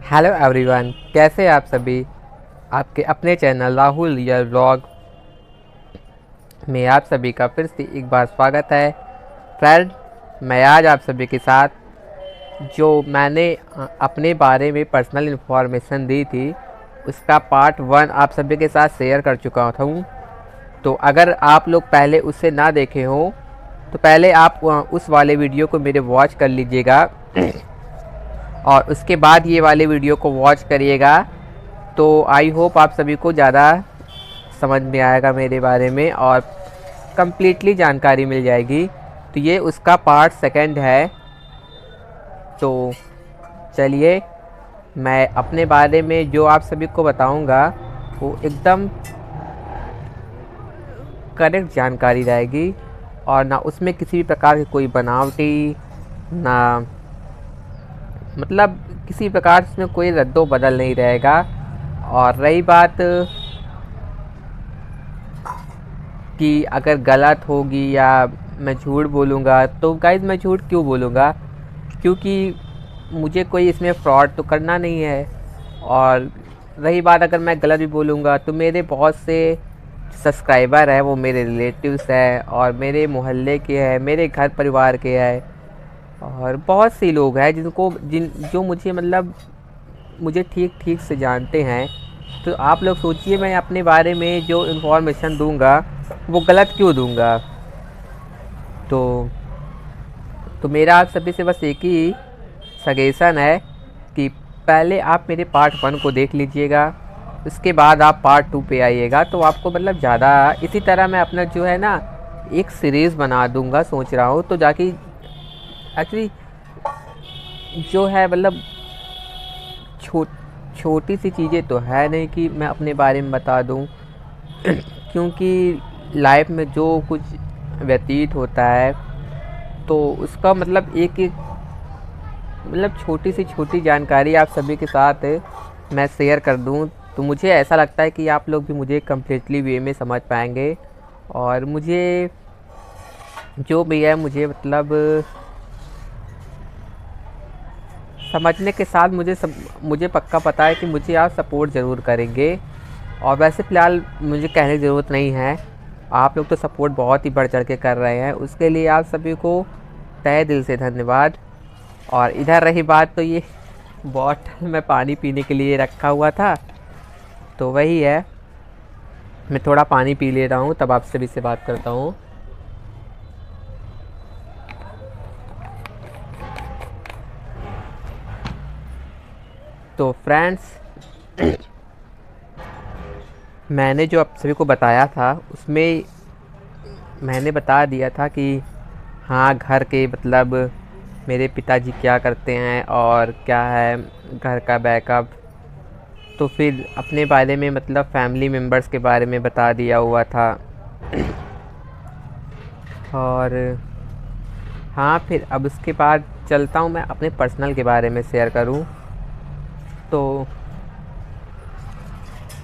Hello everyone, कैसे हैं आप सभी। आपके अपने चैनल राहुल रियल व्लॉग में आप सभी का फिर से एक बार स्वागत है। फ्रेंड, मैं आज आप सभी के साथ जो मैंने अपने बारे में पर्सनल इन्फॉर्मेशन दी थी उसका पार्ट 1 आप सभी के साथ शेयर कर चुका हूँ। तो अगर आप लोग पहले उसे ना देखे हों तो पहले आप उस वाले वीडियो को मेरे वॉच कर लीजिएगा और उसके बाद ये वाले वीडियो को वॉच करिएगा। तो आई होप आप सभी को ज़्यादा समझ में आएगा मेरे बारे में और कम्प्लीटली जानकारी मिल जाएगी। तो ये उसका पार्ट 2 है। तो चलिए, मैं अपने बारे में जो आप सभी को बताऊंगा वो एकदम करेक्ट जानकारी रहेगी और ना उसमें किसी भी प्रकार की कोई बनावटी ना मतलब किसी प्रकार से उसमें कोई रद्दो बदल नहीं रहेगा। और रही बात कि अगर गलत होगी या मैं झूठ बोलूँगा तो गाइस मैं झूठ क्यों बोलूँगा, क्योंकि मुझे कोई इसमें फ्रॉड तो करना नहीं है। और रही बात अगर मैं गलत भी बोलूँगा तो मेरे बहुत से सब्सक्राइबर हैं, वो मेरे रिलेटिव्स हैं और मेरे मोहल्ले के हैं, मेरे घर परिवार के हैं और बहुत से लोग हैं जो मुझे मुझे ठीक ठीक से जानते हैं। तो आप लोग सोचिए, मैं अपने बारे में जो इन्फॉर्मेशन दूंगा वो गलत क्यों दूंगा। तो मेरा आप सभी से बस एक ही सजेशन है कि पहले आप मेरे पार्ट 1 को देख लीजिएगा, उसके बाद आप पार्ट 2 पे आइएगा। तो आपको ज़्यादा इसी तरह मैं अपना जो है ना एक सीरीज़ बना दूंगा, सोच रहा हूँ। तो जाके एक्चुअली जो है छोटी सी चीज़ें तो है नहीं कि मैं अपने बारे में बता दूं क्योंकि लाइफ में जो कुछ व्यतीत होता है तो उसका एक एक छोटी सी छोटी जानकारी आप सभी के साथ मैं शेयर कर दूं तो मुझे ऐसा लगता है कि आप लोग भी मुझे कम्प्लीटली वे में समझ पाएंगे। और मुझे जो भी है समझने के साथ मुझे पक्का पता है कि मुझे आप सपोर्ट ज़रूर करेंगे। और वैसे फ़िलहाल मुझे कहने की ज़रूरत नहीं है, आप लोग तो सपोर्ट बहुत ही बढ़ चढ़ के कर रहे हैं, उसके लिए आप सभी को तहे दिल से धन्यवाद। और इधर रही बात, तो ये बॉटल में पानी पीने के लिए रखा हुआ था तो वही है, मैं थोड़ा पानी पी ले रहा हूँ तब आप सभी से बात करता हूँ। तो फ्रेंड्स, मैंने जो आप सभी को बताया था उसमें मैंने बता दिया था कि हाँ, घर के मेरे पिताजी क्या करते हैं और क्या है घर का बैकअप। तो फिर अपने बारे में फैमिली मेम्बर्स के बारे में बता दिया हुआ था। और हाँ, फिर अब उसके बाद चलता हूँ मैं अपने पर्सनल के बारे में शेयर करूँ। तो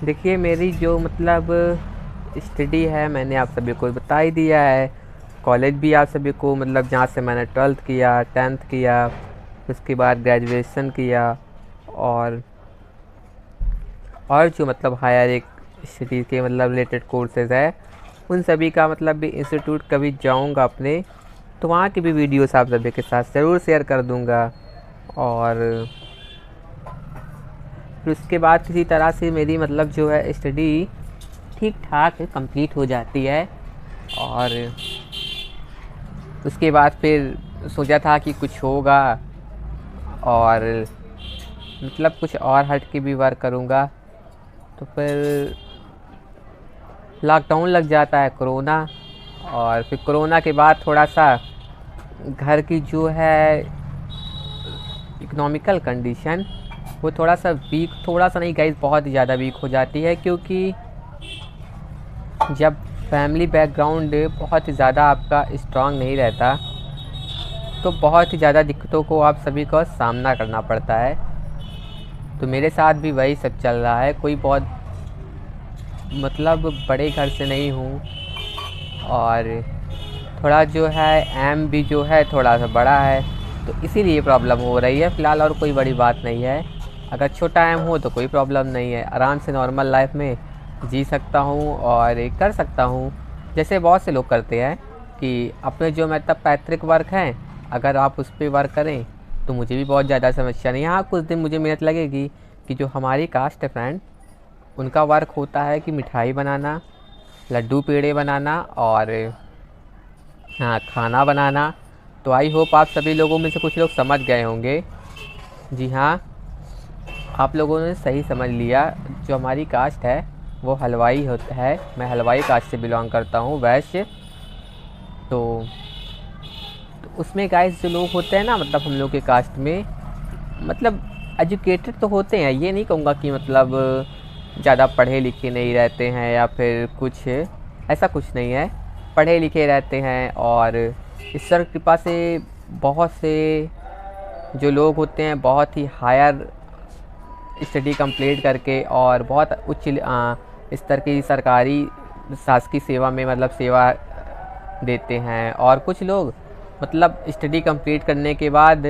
देखिए, मेरी जो स्टडी है मैंने आप सभी को बता ही दिया है। कॉलेज भी आप सभी को जहाँ से मैंने 12th किया, 10th किया, उसके बाद ग्रेजुएशन किया और जो हायर एक स्टडी के रिलेटेड कोर्सेज़ है उन सभी का भी इंस्टीट्यूट कभी जाऊंगा अपने तो वहाँ की भी वीडियोस आप सभी के साथ ज़रूर शेयर कर दूंगा। और फिर उसके बाद किसी तरह से मेरी जो है स्टडी ठीक ठाक कंप्लीट हो जाती है। और उसके बाद फिर सोचा था कि कुछ होगा और कुछ और हट के भी वर्क करूँगा। तो फिर लॉकडाउन लग जाता है, कोरोना। और फिर कोरोना के बाद थोड़ा सा घर की जो है इकोनॉमिकल कंडीशन वो थोड़ा सा नहीं गाइस, बहुत ही ज़्यादा वीक हो जाती है। क्योंकि जब फैमिली बैकग्राउंड बहुत ही ज़्यादा आपका स्ट्रांग नहीं रहता तो बहुत ही ज़्यादा दिक्कतों को आप सभी को सामना करना पड़ता है। तो मेरे साथ भी वही सब चल रहा है। कोई बहुत बड़े घर से नहीं हूँ और थोड़ा जो है एम भी जो है थोड़ा सा बड़ा है, तो इसीलिए प्रॉब्लम हो रही है फ़िलहाल, और कोई बड़ी बात नहीं है। अगर छोटा एम हो तो कोई प्रॉब्लम नहीं है, आराम से नॉर्मल लाइफ में जी सकता हूँ और कर सकता हूँ। जैसे बहुत से लोग करते हैं कि अपने जो मतलब पैतृक वर्क हैं, अगर आप उस पर वर्क करें तो मुझे भी बहुत ज़्यादा समस्या नहीं है। हाँ, कुछ दिन मुझे मेहनत लगेगी कि जो हमारी कास्ट है फ्रेंड, उनका वर्क होता है कि मिठाई बनाना, लड्डू पेड़े बनाना और हाँ खाना बनाना। तो आई होप आप सभी लोगों में से कुछ लोग समझ गए होंगे। जी हाँ, आप लोगों ने सही समझ लिया। जो हमारी कास्ट है वो हलवाई होता है। मैं हलवाई कास्ट से बिलोंग करता हूँ, वैश्य। तो उसमें गाइस जो लोग होते हैं ना, मतलब हम लोग के कास्ट में, मतलब एजुकेटेड तो होते हैं, ये नहीं कहूँगा कि मतलब ज़्यादा पढ़े लिखे नहीं रहते हैं या फिर कुछ, ऐसा कुछ नहीं है। पढ़े लिखे रहते हैं और ईश्वर की कृपा से बहुत से जो लोग होते हैं बहुत ही हायर स्टडी कंप्लीट करके और बहुत उच्च स्तर की सरकारी शासकीय सेवा में मतलब सेवा देते हैं। और कुछ लोग मतलब स्टडी कंप्लीट करने के बाद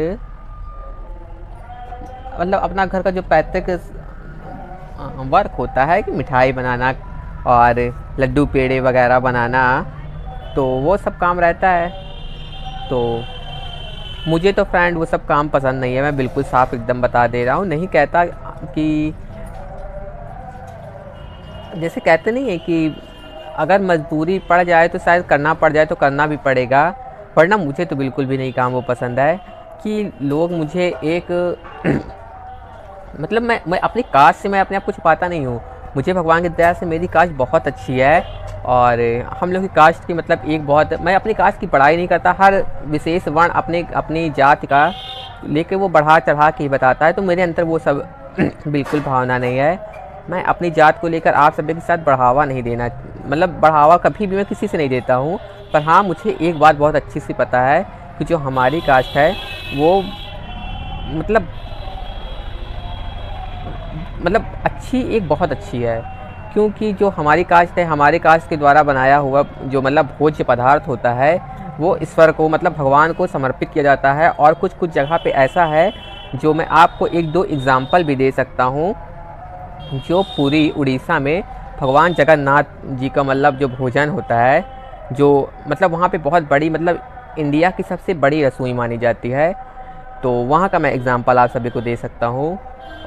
मतलब अपना घर का जो पैतृक वर्क होता है कि मिठाई बनाना और लड्डू पेड़े वगैरह बनाना, तो वो सब काम रहता है। तो मुझे तो फ्रेंड वो सब काम पसंद नहीं है, मैं बिल्कुल साफ एकदम बता दे रहा हूँ। नहीं कहता कि जैसे कहते नहीं है कि अगर मजबूरी पड़ जाए तो शायद करना पड़ जाए तो करना भी पड़ेगा, वरना मुझे तो बिल्कुल भी नहीं काम वो पसंद है कि लोग मुझे एक मतलब मैं अपनी कास्ट से मैं अपने आप को छुपाता नहीं हूँ। मुझे भगवान की दया से मेरी कास्ट बहुत अच्छी है और हम लोग की कास्ट की मतलब एक बहुत, मैं अपनी कास्ट की बड़ाई नहीं करता, हर विशेष वर्ण अपनी जाति का लेके वो बढ़ा चढ़ा के ही बताता है। तो मेरे अंदर वो सब बिल्कुल भावना नहीं है। मैं अपनी जात को लेकर आप सभी के साथ बढ़ावा नहीं देना, मतलब बढ़ावा कभी भी मैं किसी से नहीं देता हूँ। पर हाँ, मुझे एक बात बहुत अच्छी सी पता है कि जो हमारी कास्ट है वो मतलब अच्छी, एक बहुत अच्छी है। क्योंकि जो हमारी कास्ट है, हमारे कास्ट के द्वारा बनाया हुआ जो मतलब भोज्य पदार्थ होता है वो ईश्वर को मतलब भगवान को समर्पित किया जाता है। और कुछ कुछ जगह पे ऐसा है जो मैं आपको एक दो एग्जाम्पल भी दे सकता हूँ। जो पूरी उड़ीसा में भगवान जगन्नाथ जी का मतलब जो भोजन होता है, जो मतलब वहाँ पे बहुत बड़ी मतलब इंडिया की सबसे बड़ी रसोई मानी जाती है, तो वहाँ का मैं एग्ज़ाम्पल आप सभी को दे सकता हूँ।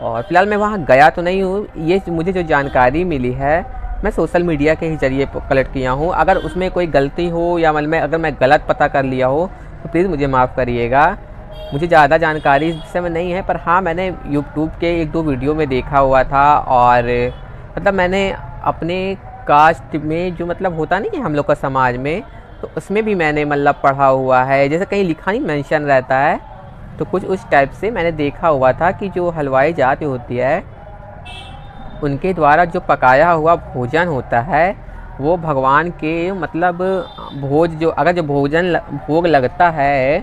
और फिलहाल मैं वहाँ गया तो नहीं हूँ, ये मुझे जो जानकारी मिली है मैं सोशल मीडिया के ही ज़रिए कलेक्ट किया हूँ। अगर उसमें कोई गलती हो या मतलब अगर मैं गलत पता कर लिया हो तो प्लीज़ मुझे माफ़ करिएगा। मुझे ज़्यादा जानकारी इस विषय में नहीं है, पर हाँ मैंने यूट्यूब के एक दो वीडियो में देखा हुआ था। और मतलब मैंने अपने कास्ट में जो मतलब होता नहीं है हम लोग का समाज में, तो उसमें भी मैंने मतलब पढ़ा हुआ है। जैसे कहीं लिखा नहीं मेंशन रहता है, तो कुछ उस टाइप से मैंने देखा हुआ था कि जो हलवाई जाति होती है उनके द्वारा जो पकाया हुआ भोजन होता है वो भगवान के मतलब अगर जो भोजन भोग लगता है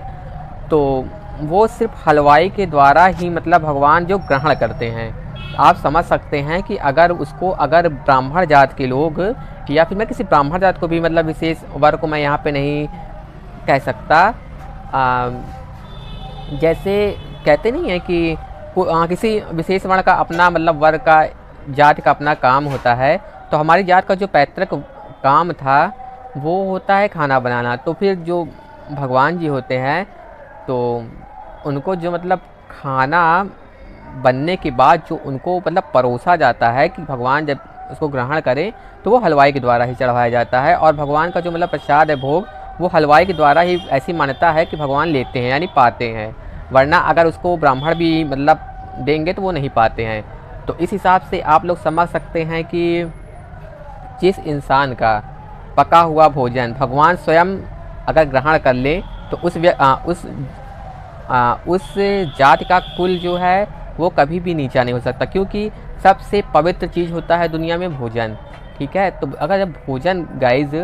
तो वो सिर्फ हलवाई के द्वारा ही मतलब भगवान जो ग्रहण करते हैं। आप समझ सकते हैं कि अगर ब्राह्मण जात के लोग, या फिर मैं किसी ब्राह्मण जात को भी मतलब विशेष वर्ग को मैं यहाँ पे नहीं कह सकता, जैसे कहते नहीं है कि किसी विशेष वर्ण का अपना मतलब वर्ग का जात का अपना काम होता है, तो हमारी जात का जो पैतृक काम था वो होता है खाना बनाना। तो फिर जो भगवान जी होते हैं तो उनको जो मतलब खाना बनने के बाद जो उनको मतलब परोसा जाता है कि भगवान जब उसको ग्रहण करें तो वो हलवाई के द्वारा ही चढ़ाया जाता है। और भगवान का जो मतलब प्रसाद है भोग, वो हलवाई के द्वारा ही ऐसी मान्यता है कि भगवान लेते हैं यानी पाते हैं, वरना अगर उसको ब्राह्मण भी मतलब देंगे तो वो नहीं पाते हैं। तो इस हिसाब से आप लोग समझ सकते हैं कि जिस इंसान का पका हुआ भोजन भगवान स्वयं अगर ग्रहण कर ले तो उस जाति का कुल जो है वो कभी भी नीचा नहीं हो सकता, क्योंकि सबसे पवित्र चीज़ होता है दुनिया में भोजन। ठीक है, तो अगर जब भोजन गाइज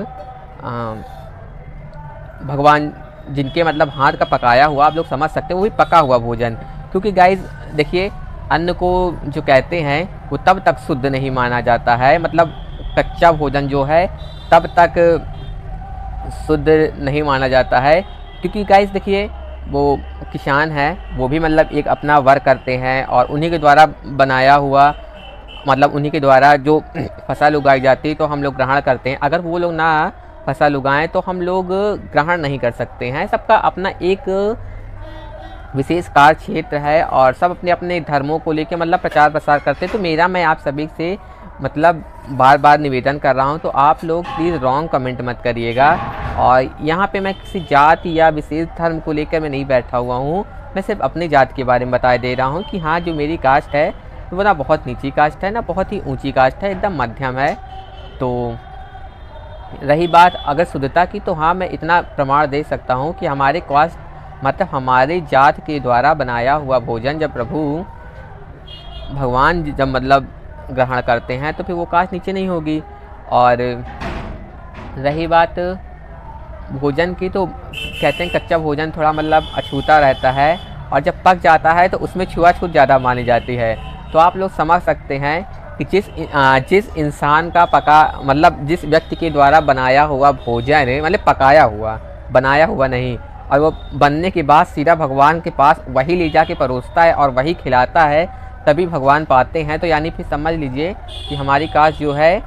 भगवान जिनके मतलब हाथ का पकाया हुआ, आप लोग समझ सकते हैं वो भी पका हुआ भोजन, क्योंकि गाइज देखिए अन्न को जो कहते हैं वो तब तक शुद्ध नहीं माना जाता है, मतलब कच्चा भोजन जो है तब तक शुद्ध नहीं माना जाता है। क्योंकि गाइज देखिए वो किसान है वो भी मतलब एक अपना वर्क करते हैं और उन्हीं के द्वारा बनाया हुआ मतलब उन्हीं के द्वारा जो फसल उगाई जाती है तो हम लोग ग्रहण करते हैं। अगर वो लोग ना फसल उगाएं तो हम लोग ग्रहण नहीं कर सकते हैं। सबका अपना एक विशेष कार्य क्षेत्र है और सब अपने अपने धर्मों को लेकर मतलब प्रचार प्रसार करते हैं। तो मेरा मैं आप सभी से मतलब बार बार निवेदन कर रहा हूँ, तो आप लोग प्लीज़ रॉन्ग कमेंट मत करिएगा। और यहाँ पे मैं किसी जाति या विशेष धर्म को लेकर मैं नहीं बैठा हुआ हूँ, मैं सिर्फ अपनी जात के बारे में बता दे रहा हूँ कि हाँ जो मेरी कास्ट है वो ना बहुत नीची कास्ट है ना बहुत ही ऊंची कास्ट है, एकदम मध्यम है। तो रही बात अगर शुद्धता की, तो हाँ मैं इतना प्रमाण दे सकता हूँ कि हमारे कास्ट मतलब हमारे जात के द्वारा बनाया हुआ भोजन जब प्रभु भगवान जब मतलब ग्रहण करते हैं तो फिर वो कास्ट नीचे नहीं होगी। और रही बात भोजन की, तो कहते हैं कच्चा भोजन थोड़ा मतलब अछूता रहता है और जब पक जाता है तो उसमें छुआछूत ज़्यादा मानी जाती है। तो आप लोग समझ सकते हैं कि जिस इंसान का पका मतलब जिस व्यक्ति के द्वारा बनाया हुआ भोजन है मतलब पकाया हुआ बनाया हुआ नहीं, और वो बनने के बाद सीधा भगवान के पास वही ले जाके परोसता है और वही खिलाता है तभी भगवान पाते हैं। तो यानी फिर समझ लीजिए कि हमारी कास्ट जो है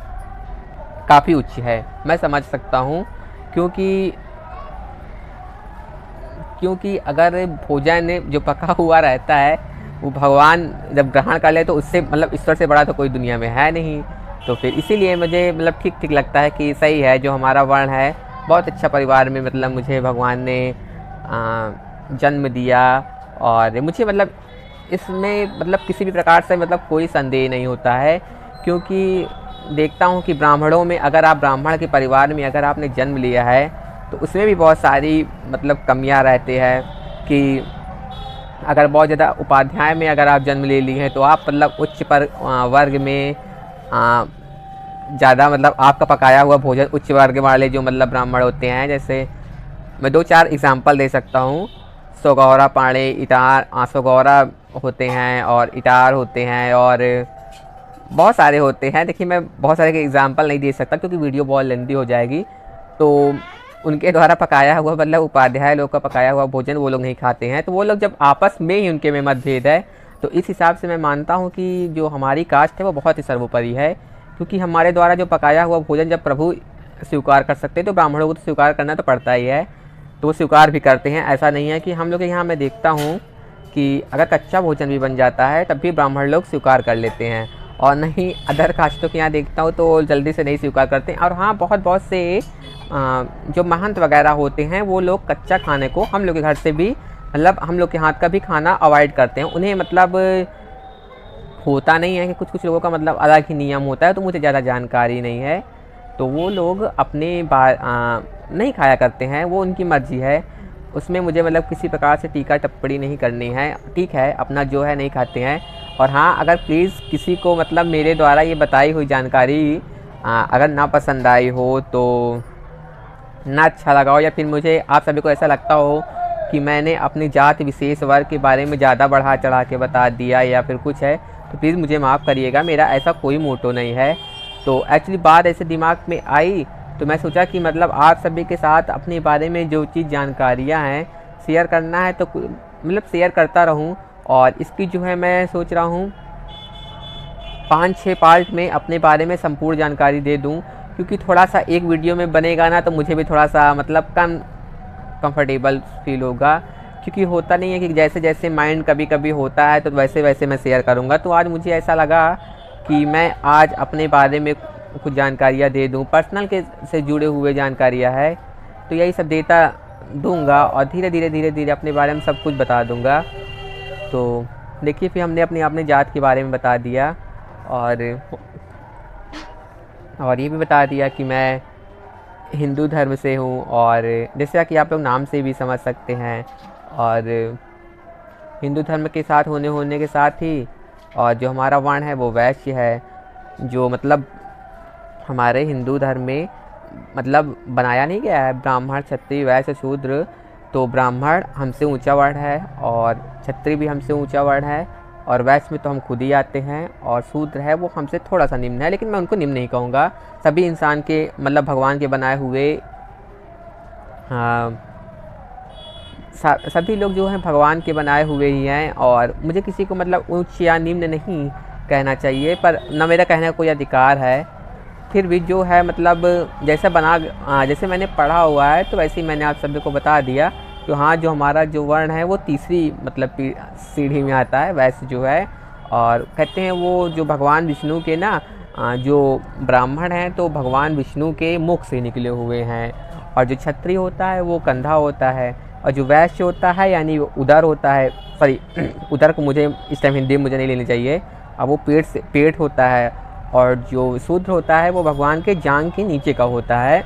काफ़ी उच्च है, मैं समझ सकता हूँ। क्योंकि अगर भोजन जो पका हुआ रहता है वो भगवान जब ग्रहण कर ले तो उससे मतलब ईश्वर से बड़ा तो कोई दुनिया में है नहीं। तो फिर इसीलिए मुझे मतलब ठीक ठीक लगता है कि सही है जो हमारा वर्ण है, बहुत अच्छा परिवार में मतलब मुझे भगवान ने जन्म दिया। और मुझे मतलब इसमें मतलब किसी भी प्रकार से मतलब कोई संदेह नहीं होता है, क्योंकि देखता हूँ कि ब्राह्मणों में अगर आप ब्राह्मण के परिवार में अगर आपने जन्म लिया है तो उसमें भी बहुत सारी मतलब कमियाँ रहती है कि अगर बहुत ज़्यादा उपाध्याय में अगर आप जन्म ले ली हैं तो आप मतलब उच्च पर वर्ग में ज़्यादा मतलब आपका पकाया हुआ भोजन उच्च वर्ग वाले जो मतलब ब्राह्मण होते हैं, जैसे मैं 2-4 एग्जांपल दे सकता हूँ। सोगौरा पाड़े इटार सोगौरा होते हैं और इटार होते हैं और बहुत सारे होते हैं। देखिए मैं बहुत सारे के एग्जांपल नहीं दे सकता क्योंकि वीडियो बहुत लेंथी हो जाएगी। तो उनके द्वारा पकाया हुआ मतलब उपाध्याय लोग का पकाया हुआ भोजन वो लोग नहीं खाते हैं। तो वो लोग जब आपस में ही उनके में मतभेद है, तो इस हिसाब से मैं मानता हूँ कि जो हमारी कास्ट है वो बहुत ही सर्वोपरि है, क्योंकि हमारे द्वारा जो पकाया हुआ भोजन जब प्रभु स्वीकार कर सकते हैं तो ब्राह्मणों को तो स्वीकार करना तो पड़ता ही है, तो वो स्वीकार भी करते हैं। ऐसा नहीं है कि हम लोग के यहाँ मैं देखता हूँ कि अगर कच्चा भोजन भी बन जाता है तब भी ब्राह्मण लोग स्वीकार कर लेते हैं, और नहीं अदर कास्टों के यहाँ देखता हूँ तो जल्दी से नहीं स्वीकार करते हैं। और हाँ बहुत से जो महंत वगैरह होते हैं वो लोग कच्चा खाने को हम लोग के घर से भी मतलब हम लोग के हाथ का भी खाना अवॉइड करते हैं। उन्हें मतलब होता नहीं है कि कुछ लोगों का मतलब अलग ही नियम होता है, तो मुझे ज़्यादा जानकारी नहीं है। तो वो लोग अपने नहीं खाया करते हैं, वो उनकी मर्ज़ी है, उसमें मुझे मतलब किसी प्रकार से टीका टिप्पणी नहीं करनी है। ठीक है अपना जो है नहीं खाते हैं। और हाँ अगर प्लीज़ किसी को मतलब मेरे द्वारा ये बताई हुई जानकारी अगर ना पसंद आई हो तो ना अच्छा लगा हो, या फिर मुझे आप सभी को ऐसा लगता हो कि मैंने अपनी जात विशेष वर्ग के बारे में ज़्यादा बढ़ा चढ़ा के बता दिया या फिर कुछ है, तो प्लीज़ मुझे माफ़ करिएगा, मेरा ऐसा कोई मोटो नहीं है। तो एक्चुअली बात ऐसे दिमाग में आई तो मैं सोचा कि मतलब आप सभी के साथ अपने बारे में जो चीज़ जानकारियाँ हैं शेयर करना है तो मतलब शेयर करता रहूँ। और इसकी जो है मैं सोच रहा हूँ 5-6 पार्ट में अपने बारे में संपूर्ण जानकारी दे दूँ, क्योंकि थोड़ा सा एक वीडियो में बनेगा ना तो मुझे भी थोड़ा सा मतलब कंफर्टेबल फील होगा, क्योंकि होता नहीं है कि जैसे जैसे माइंड कभी कभी होता है तो वैसे वैसे मैं शेयर करूँगा। तो आज मुझे ऐसा लगा कि मैं आज अपने बारे में कुछ जानकारियाँ दे दूँ, पर्सनल के से जुड़े हुए जानकारियाँ है, तो यही सब देता दूँगा और धीरे धीरे अपने बारे में सब कुछ बता दूँगा। तो देखिए फिर हमने अपने जात के बारे में बता दिया और ये भी बता दिया कि मैं हिंदू धर्म से हूँ, और जैसा कि आप लोग नाम से भी समझ सकते हैं। और हिंदू धर्म के साथ होने के साथ ही और जो हमारा वर्ण है वो वैश्य है, जो मतलब हमारे हिंदू धर्म में मतलब बनाया नहीं गया है ब्राह्मण क्षत्रिय वैश्य शूद्र। तो ब्राह्मण हमसे ऊंचा वर्ण है और क्षत्रिय भी हमसे ऊंचा वर्ण है, और वैश्य में तो हम खुद ही आते हैं, और शूद्र है वो हमसे थोड़ा सा निम्न है, लेकिन मैं उनको निम्न नहीं कहूँगा। सभी इंसान के मतलब भगवान के बनाए हुए सभी लोग जो हैं भगवान के बनाए हुए ही हैं, और मुझे किसी को मतलब उच्च या निम्न नहीं कहना चाहिए, पर न मेरा कहने का कोई अधिकार है। फिर भी जो है मतलब जैसे मैंने पढ़ा हुआ है तो वैसे ही मैंने आप सभी को बता दिया कि हाँ, जो हमारा जो वर्ण है वो तीसरी मतलब सीढ़ी में आता है वैसे जो है। और कहते हैं वो जो भगवान विष्णु के ना जो ब्राह्मण हैं तो भगवान विष्णु के मुख से निकले हुए हैं, और जो क्षत्रिय होता है वो कंधा होता है, और जो वैश्य होता है यानी उदर होता है, सॉरी उदर को मुझे इस टाइम हिंदी मुझे नहीं लेनी चाहिए, अब वो पेट होता है, और जो शूद्र होता है वो भगवान के जांघ के नीचे का होता है।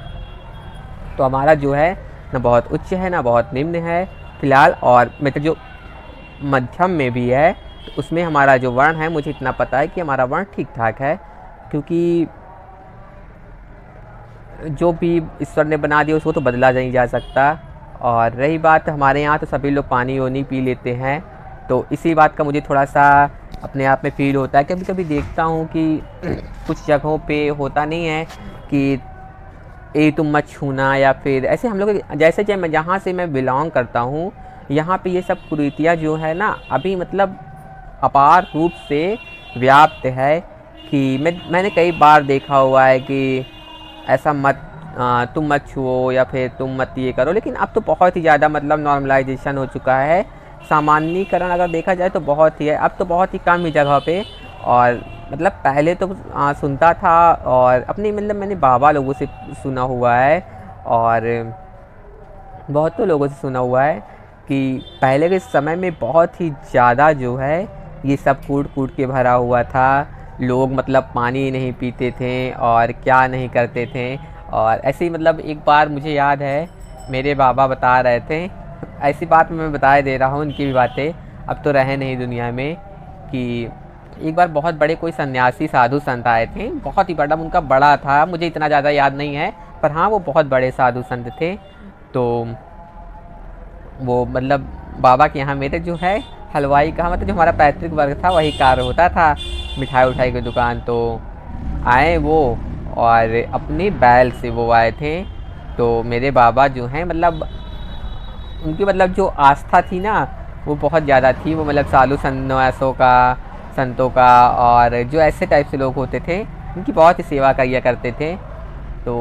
तो हमारा जो है ना बहुत उच्च है ना बहुत निम्न है फिलहाल, और मतलब जो मध्यम में भी है, तो उसमें हमारा जो वर्ण है मुझे इतना पता है कि हमारा वर्ण ठीक ठाक है, क्योंकि जो भी ईश्वर ने बना दिया उसको तो बदला नहीं जा सकता। और रही बात हमारे यहाँ तो सभी लोग पानी योनी पी लेते हैं, तो इसी बात का मुझे थोड़ा सा अपने आप में फ़ील होता है। कभी कभी देखता हूँ कि कुछ जगहों पे होता नहीं है कि ए तुम मत छूना, या फिर ऐसे हम लोग जैसे मैं जहाँ से मैं बिलोंग करता हूँ यहाँ पे ये सब कुरीतियाँ जो है ना अभी मतलब अपार रूप से व्याप्त है, कि मैंने कई बार देखा हुआ है कि ऐसा तुम मत छुओ या फिर तुम मत ये करो, लेकिन अब तो बहुत ही ज़्यादा मतलब नॉर्मलाइजेशन हो चुका है, सामान्यीकरण अगर देखा जाए तो बहुत ही है, अब तो बहुत ही कम ही जगह पे। और मतलब पहले तो सुनता था, और अपनी मतलब मैंने बाबा लोगों से सुना हुआ है और बहुत तो लोगों से सुना हुआ है कि पहले के समय में बहुत ही ज़्यादा जो है ये सब कूट कूट के भरा हुआ था, लोग मतलब पानी नहीं पीते थे और क्या नहीं करते थे। और ऐसे ही मतलब एक बार मुझे याद है मेरे बाबा बता रहे थे, ऐसी बात मैं बताए दे रहा हूँ उनकी भी बातें, अब तो रहे नहीं दुनिया में, कि एक बार बहुत बड़े कोई सन्यासी साधु संत आए थे, बहुत ही बड़ा उनका बड़ा था, मुझे इतना ज़्यादा याद नहीं है, पर हाँ वो बहुत बड़े साधु संत थे। तो वो मतलब बाबा के यहाँ मेरे जो है हलवाई का मतलब जो हमारा पैतृक वर्ग था वही कार्य होता था, मिठाई उठाई की दुकान। तो आए वो और अपने बैल से वो आए थे, तो मेरे बाबा जो हैं मतलब उनकी मतलब जो आस्था थी ना वो बहुत ज़्यादा थी, वो मतलब साधु संतों का और जो ऐसे टाइप से लोग होते थे उनकी बहुत ही सेवा किया करते थे। तो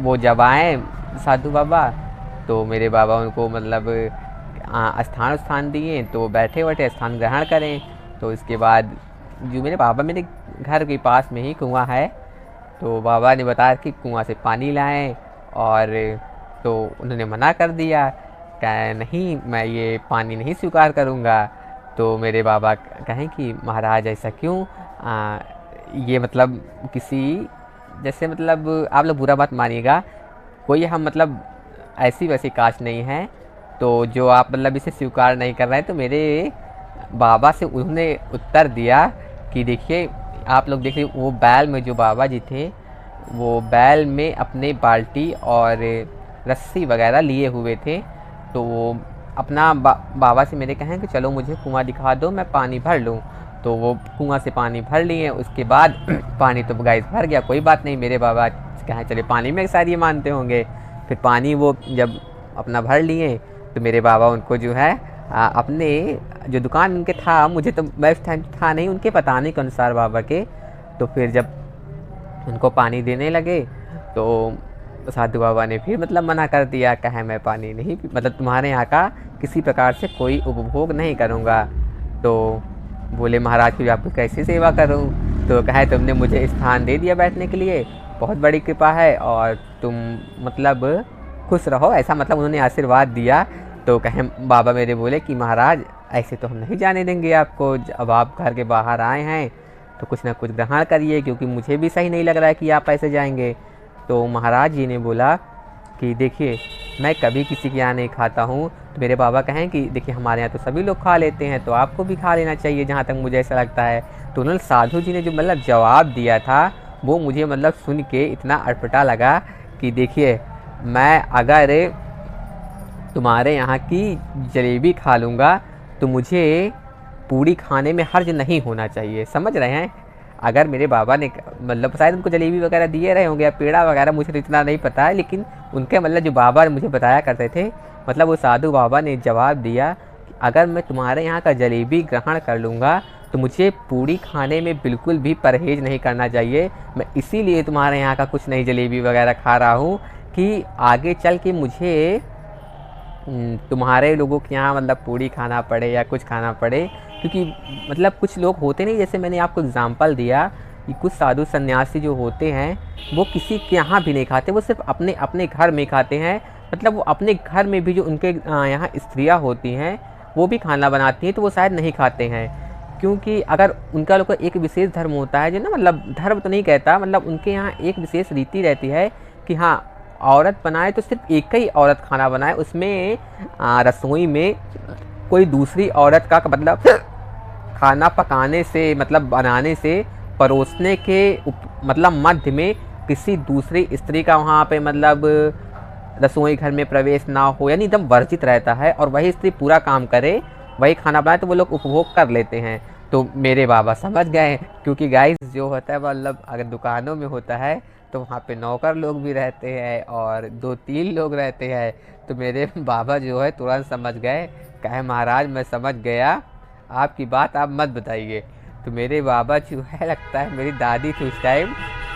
वो जब आए साधु बाबा तो मेरे बाबा उनको मतलब स्थान दिए, तो बैठे स्थान ग्रहण करें। तो इसके बाद जो मेरे घर के पास में ही कुआं है, तो बाबा ने बताया कि कुआं से पानी लाएं, और तो उन्होंने मना कर दिया, कहा नहीं मैं ये पानी नहीं स्वीकार करूँगा। तो मेरे बाबा कहें कि महाराज ऐसा क्यों, ये मतलब किसी जैसे मतलब आप लोग बुरा मत मानिएगा, कोई हम मतलब ऐसी वैसी कास्ट नहीं है, तो जो आप मतलब इसे स्वीकार नहीं कर रहे हैं। तो मेरे बाबा से उन्होंने उत्तर दिया कि देखिए आप लोग देखिए, वो बैल में जो बाबा जी थे वो बैल में अपने बाल्टी और रस्सी वगैरह लिए हुए थे। तो वो अपना बाबा से मेरे कहें कि चलो मुझे कुआं दिखा दो, मैं पानी भर लूँ। तो वो कुआं से पानी भर लिए, उसके बाद पानी तो गाइस भर गया, कोई बात नहीं, मेरे बाबा कहें चले पानी में शायद ये मानते होंगे। फिर पानी वो जब अपना भर लिए तो मेरे बाबा उनको जो है अपने जो दुकान उनके था, मुझे तो बेस्ट टाइम था नहीं, उनके बताने के अनुसार बाबा के, तो फिर जब उनको पानी देने लगे तो साधु बाबा ने फिर मतलब मना कर दिया, कहे मैं पानी नहीं मतलब तुम्हारे यहाँ का किसी प्रकार से कोई उपभोग नहीं करूँगा। तो बोले महाराज फिर आपको कैसे सेवा करूँ। तो कहे तुमने मुझे स्थान दे दिया बैठने के लिए, बहुत बड़ी कृपा है, और तुम मतलब खुश रहो, ऐसा मतलब उन्होंने आशीर्वाद दिया। तो कहे बाबा मेरे बोले कि महाराज ऐसे तो हम नहीं जाने देंगे आपको, अब आप घर के बाहर आए हैं तो कुछ ना कुछ ग्रहण करिए, क्योंकि मुझे भी सही नहीं लग रहा है कि आप ऐसे जाएंगे। तो महाराज जी ने बोला कि देखिए मैं कभी किसी के यहाँ नहीं खाता हूँ। तो मेरे बाबा कहें कि देखिए हमारे यहाँ तो सभी लोग खा लेते हैं, तो आपको भी खा लेना चाहिए जहाँ तक मुझे ऐसा लगता है। तो उन्होंने साधु जी ने जो मतलब जवाब दिया था वो मुझे मतलब सुन के इतना अटपटा लगा कि देखिए मैं अगर तुम्हारे यहाँ की जलेबी खा लूँगा तो मुझे पूड़ी खाने में हर्ज नहीं होना चाहिए, समझ रहे हैं। अगर मेरे बाबा ने मतलब शायद उनको जलेबी वगैरह दिए रहे होंगे या पेड़ा वगैरह, मुझे तो इतना नहीं पता है, लेकिन उनके मतलब जो बाबा मुझे बताया करते थे मतलब वो साधु बाबा ने जवाब दिया कि अगर मैं तुम्हारे यहाँ का जलेबी ग्रहण कर लूँगा तो मुझे पूड़ी खाने में बिल्कुल भी परहेज़ नहीं करना चाहिए। मैं इसीलिए तुम्हारे यहाँ का कुछ नहीं जलेबी वगैरह खा रहा हूँ कि आगे चल के मुझे तुम्हारे लोगों के यहाँ मतलब पूड़ी खाना पड़े या कुछ खाना पड़े। क्योंकि मतलब कुछ लोग होते नहीं, जैसे मैंने आपको एग्जांपल दिया कि कुछ साधु सन्यासी जो होते हैं वो किसी के यहाँ भी नहीं खाते, वो सिर्फ अपने अपने घर में खाते हैं। मतलब वो अपने घर में भी जो उनके यहाँ स्त्रियाँ होती हैं वो भी खाना बनाती हैं तो वो शायद नहीं खाते हैं। क्योंकि अगर उनका लोग का एक विशेष धर्म होता है जो ना, मतलब धर्म तो नहीं कहता, मतलब उनके यहाँ एक विशेष रीति रहती है कि हाँ औरत बनाए तो सिर्फ एक ही औरत खाना बनाए, उसमें रसोई में कोई दूसरी औरत का मतलब खाना पकाने से मतलब बनाने से परोसने के मतलब मध्य में किसी दूसरी स्त्री का वहाँ पे मतलब रसोई घर में प्रवेश ना हो, यानी एकदम वर्जित रहता है। और वही स्त्री पूरा काम करे, वही खाना बनाए तो वो लोग उपभोग कर लेते हैं। तो मेरे बाबा समझ गए, क्योंकि गाइस जो होता है मतलब अगर दुकानों में होता है तो वहाँ पे नौकर लोग भी रहते हैं और 2-3 लोग रहते हैं। तो मेरे बाबा जो है तुरंत समझ गए, कहे महाराज मैं समझ गया, आपकी बात आप मत बताइए। तो मेरे बाबा जो है लगता है मेरी दादी थी उस टाइम,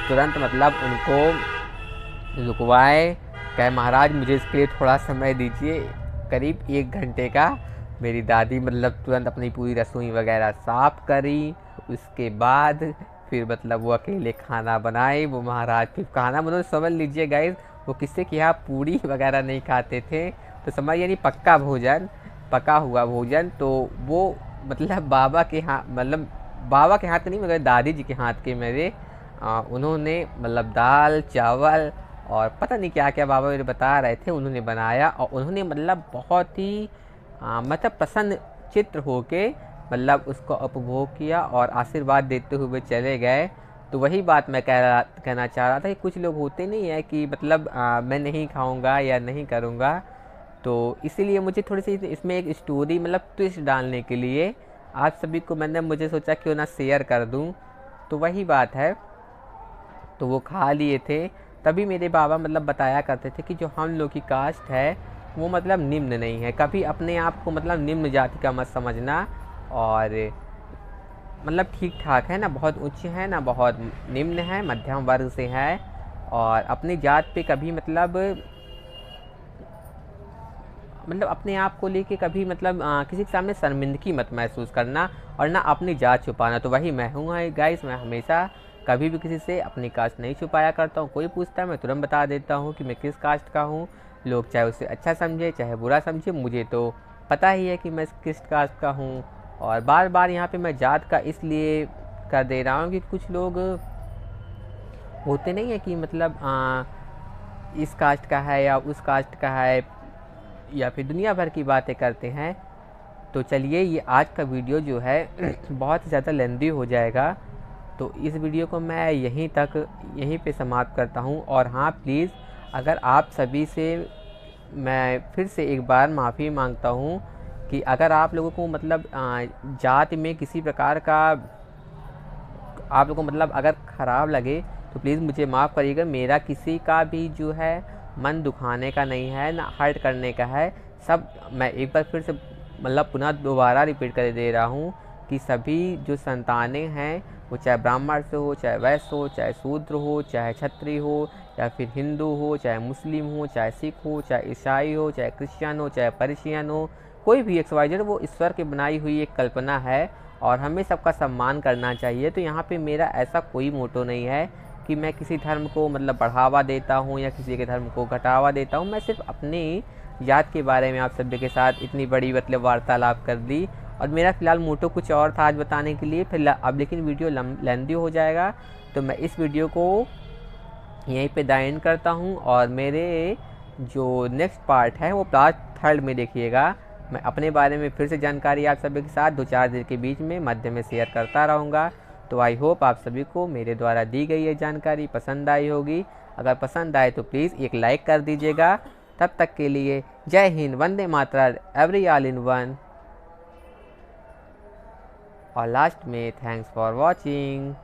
तुरंत मतलब उनको रुकवाए, कहे महाराज मुझे इसके लिए थोड़ा समय दीजिए, करीब 1 घंटे का। मेरी दादी मतलब तुरंत अपनी पूरी रसोई वगैरह साफ़ करी, उसके बाद फिर मतलब वो अकेले खाना बनाए। वो महाराज फिर खाना बनाओ, समझ लीजिए गाइस वो किससे कि यहाँ पूड़ी वगैरह नहीं खाते थे, तो समझ यानी पक्का भोजन, पका हुआ भोजन। तो वो मतलब बाबा के हाथ, मतलब बाबा के हाथ नहीं मगर दादी जी के हाथ के मेरे उन्होंने मतलब दाल चावल और पता नहीं क्या क्या बाबा मेरे बता रहे थे उन्होंने बनाया। और उन्होंने मतलब बहुत ही मतलब प्रसन्न चित्र होके मतलब उसको उपभोग किया और आशीर्वाद देते हुए चले गए। तो वही बात मैं कहना चाह रहा था कि कुछ लोग होते नहीं है कि मतलब मैं नहीं खाऊंगा या नहीं करूंगा। तो इसीलिए मुझे थोड़ी सी इसमें एक स्टोरी मतलब ट्विस्ट डालने के लिए आप सभी को मैंने मुझे सोचा क्यों ना शेयर कर दूं। तो वही बात है, तो वो खा लिए थे। तभी मेरे बाबा मतलब बताया करते थे कि जो हम लोग की कास्ट है वो मतलब निम्न नहीं है, कभी अपने आप को मतलब निम्न जाति का मत समझना। और मतलब ठीक ठाक है ना, बहुत उच्च है ना बहुत निम्न है, मध्यम वर्ग से है। और अपनी जात पे कभी मतलब अपने आप को लेके कभी मतलब किसी के सामने शर्मिंदगी मत महसूस करना और ना अपनी जात छुपाना। तो वही मैं हूँ गाइस, मैं हमेशा कभी भी किसी से अपनी कास्ट नहीं छुपाया करता हूँ। कोई पूछता है मैं तुरंत बता देता हूँ कि मैं किस कास्ट का हूँ। लोग चाहे उसे अच्छा समझे चाहे बुरा समझे, मुझे तो पता ही है कि मैं किस कास्ट का हूँ। और बार बार यहाँ पे मैं जात का इसलिए कर दे रहा हूँ कि कुछ लोग होते नहीं है कि मतलब इस कास्ट का है या उस कास्ट का है या फिर दुनिया भर की बातें करते हैं। तो चलिए ये आज का वीडियो जो है बहुत ज़्यादा लेंदी हो जाएगा, तो इस वीडियो को मैं यहीं पे समाप्त करता हूँ। और हाँ प्लीज़, अगर आप सभी से मैं फिर से एक बार माफ़ी मांगता हूँ कि अगर आप लोगों को मतलब जाति में किसी प्रकार का आप लोगों को मतलब अगर ख़राब लगे तो प्लीज़ मुझे माफ़ करिएगा। मेरा किसी का भी जो है मन दुखाने का नहीं है ना हर्ट करने का है। सब मैं एक बार फिर से मतलब पुनः दोबारा रिपीट कर दे रहा हूँ कि सभी जो संतानें हैं वो चाहे ब्राह्मण से हो, चाहे वैश्य हो, चाहे शूद्र हो, चाहे क्षत्रिय हो, या फिर हिंदू हो, चाहे मुस्लिम हो, चाहे सिख हो, चाहे ईसाई हो, चाहे क्रिश्चियन हो, चाहे पर्शियन हो, कोई भी XYZ, वो ईश्वर की बनाई हुई एक कल्पना है और हमें सबका सम्मान करना चाहिए। तो यहाँ पे मेरा ऐसा कोई मोटो नहीं है कि मैं किसी धर्म को मतलब बढ़ावा देता हूँ या किसी के धर्म को घटावा देता हूँ। मैं सिर्फ अपनी जात के बारे में आप सभी के साथ इतनी बड़ी मतलब वार्तालाप कर दी और मेरा फ़िलहाल मोटो कुछ और था आज बताने के लिए। फिर अब लेकिन वीडियो लेंदी हो जाएगा तो मैं इस वीडियो को यहीं पे द एंड करता हूँ। और मेरे जो नेक्स्ट पार्ट है वो पार्ट 3 में देखिएगा। मैं अपने बारे में फिर से जानकारी आप सभी के साथ 2-4 दिन के बीच में मध्य में शेयर करता रहूँगा। तो आई होप आप सभी को मेरे द्वारा दी गई ये जानकारी पसंद आई होगी। अगर पसंद आए तो प्लीज़ एक लाइक कर दीजिएगा। तब तक के लिए जय Hind, Vande Mataram, every all in one. और लास्ट में थैंक्स फॉर वॉचिंग।